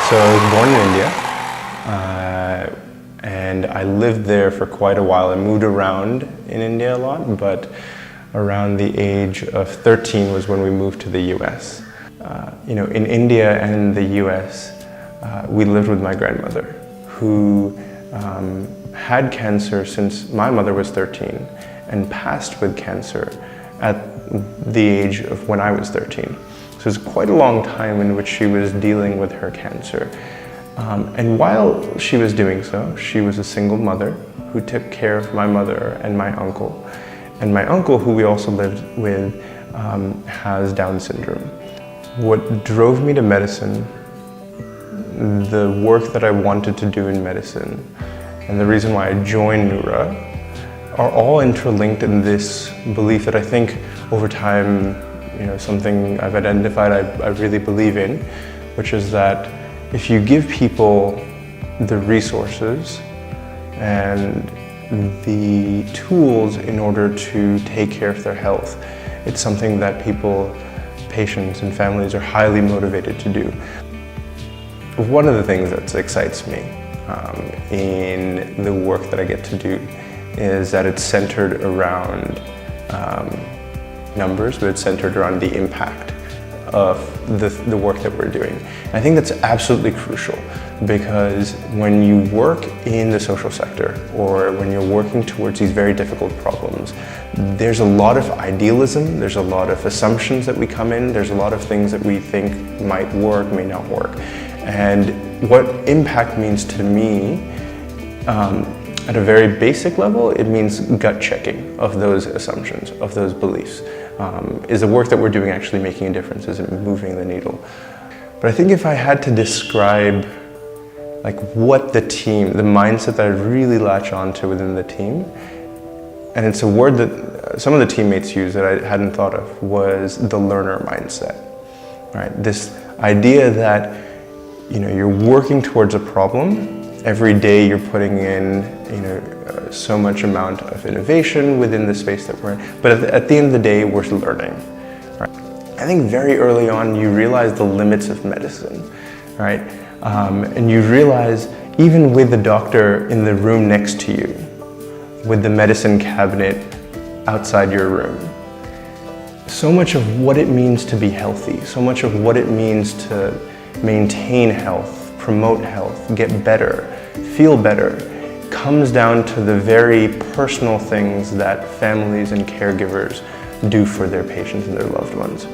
So I was born in India, and I lived there for quite a while. I moved around in India a lot, but around the age of 13 was when we moved to the US. In India and in the US, we lived with my grandmother, who had cancer since my mother was 13 and passed with cancer at the age of when I was 13. So it was quite a long time in which she was dealing with her cancer. And while she was doing so, she was a single mother who took care of my mother and my uncle. And my uncle, who we also lived with, has Down syndrome. What drove me to medicine, the work that I wanted to do in medicine, and the reason why I joined Noora are all interlinked in this belief that I think over time, something I've identified I really believe in, which is that if you give people the resources and the tools in order to take care of their health, it's something that people, patients and families are highly motivated to do. One of the things that excites me in the work that I get to do is that it's centered around numbers, but it's centered around the impact of the work that we're doing. And I think that's absolutely crucial, because when you work in the social sector or when you're working towards these very difficult problems, there's a lot of idealism, there's a lot of assumptions that we come in, there's a lot of things that we think might work, may not work. And what impact means to me, at a very basic level, it means gut checking of those assumptions, of those beliefs. Is the work that we're doing actually making a difference? Is it moving the needle? But I think if I had to describe what the team, the mindset that I really latch onto within the team, and it's a word that some of the teammates use that I hadn't thought of, was the learner mindset. Right? This idea that you're working towards a problem. Every day you're putting in so much amount of innovation within the space that we're in. But at the end of the day, we're learning. Right? I think very early on you realize the limits of medicine, right? And you realize, even with the doctor in the room next to you, with the medicine cabinet outside your room, so much of what it means to be healthy, so much of what it means to maintain health, promote health, get better, feel better, comes down to the very personal things that families and caregivers do for their patients and their loved ones.